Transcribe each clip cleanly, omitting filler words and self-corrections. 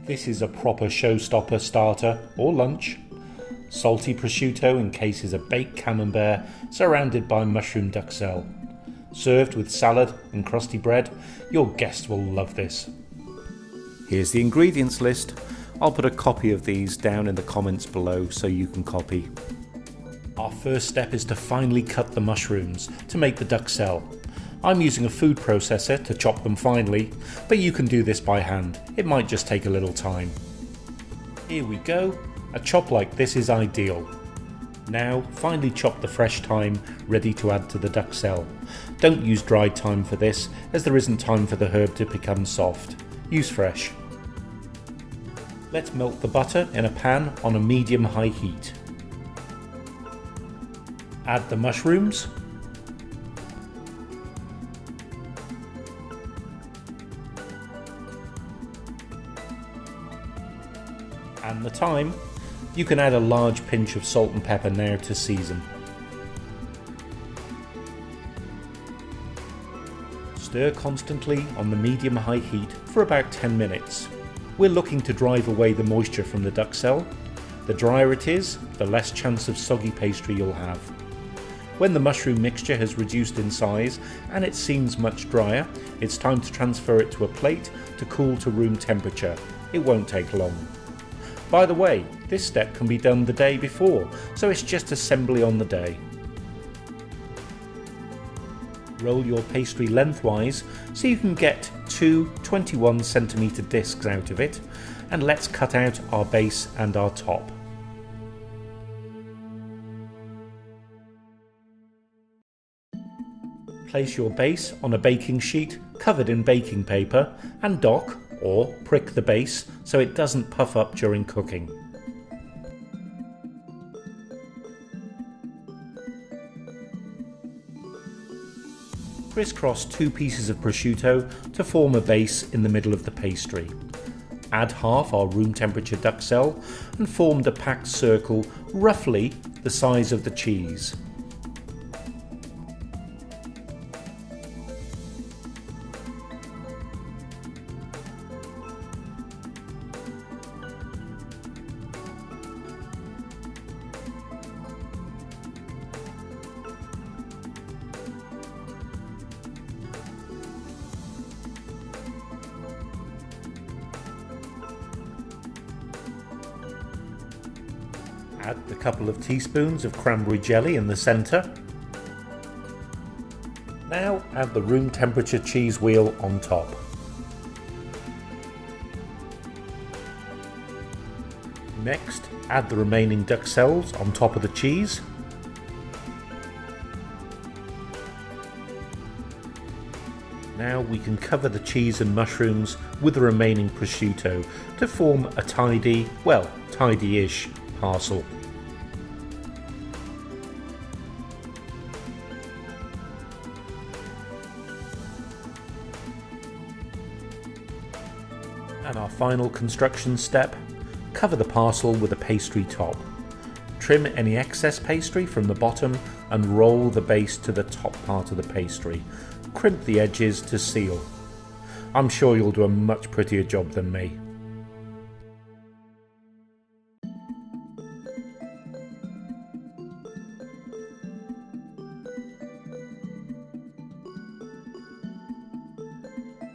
This is a proper showstopper starter or lunch. Salty prosciutto encases a baked camembert surrounded by mushroom duxelles. Served with salad and crusty bread, your guests will love this. Here's the ingredients list. I'll put a copy of these down in the comments below so you can copy. Our first step is to finely cut the mushrooms to make the duxelles. I'm using a food processor to chop them finely, but you can do this by hand. It might just take a little time. Here we go. A chop like this is ideal. Now, finely chop the fresh thyme ready to add to the duxelles. Don't use dried thyme for this, as there isn't time for the herb to become soft. Use fresh. Let's melt the butter in a pan on a medium-high heat. Add the mushrooms. And the thyme. You can add a large pinch of salt and pepper now to season. Stir constantly on the medium-high heat for about 10 minutes. We're looking to drive away the moisture from the duxelles. The drier it is, the less chance of soggy pastry you'll have. When the mushroom mixture has reduced in size and it seems much drier, it's time to transfer it to a plate to cool to room temperature. It won't take long. By the way, this step can be done the day before, so it's just assembly on the day. Roll your pastry lengthwise so you can get two 21cm discs out of it, and let's cut out our base and our top. Place your base on a baking sheet covered in baking paper and dock or prick the base so it doesn't puff up during cooking. Crisscross 2 pieces of prosciutto to form a base in the middle of the pastry. Add half our room temperature duxelles and form a packed circle roughly the size of the cheese. Add a couple of teaspoons of cranberry jelly in the centre. Now add the room temperature cheese wheel on top. Next, add the remaining duxelles on top of the cheese. Now we can cover the cheese and mushrooms with the remaining prosciutto to form a tidy, well, tidy-ish parcel. And our final construction step, cover the parcel with a pastry top. Trim any excess pastry from the bottom and roll the base to the top part of the pastry. Crimp the edges to seal. I'm sure you'll do a much prettier job than me.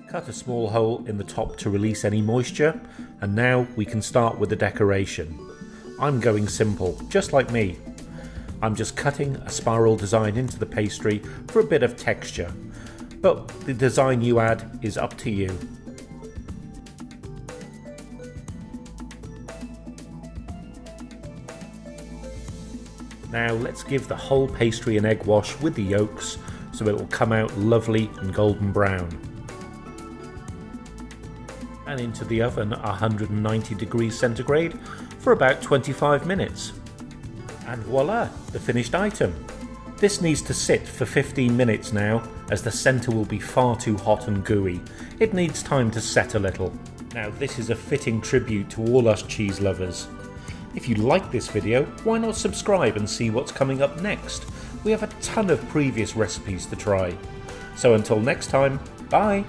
Cut a small hole in the top to release any moisture, and now we can start with the decoration. I'm going simple, just like me. I'm just cutting a spiral design into the pastry for a bit of texture, but the design you add is up to you. Now let's give the whole pastry an egg wash with the yolks so it will come out lovely and golden brown. And into the oven 190 degrees centigrade for about 25 minutes. And voila, the finished item. This needs to sit for 15 minutes now, as the centre will be far too hot and gooey. It needs time to set a little. Now this is a fitting tribute to all us cheese lovers. If you like this video, why not subscribe and see what's coming up next? We have a ton of previous recipes to try. So until next time, bye!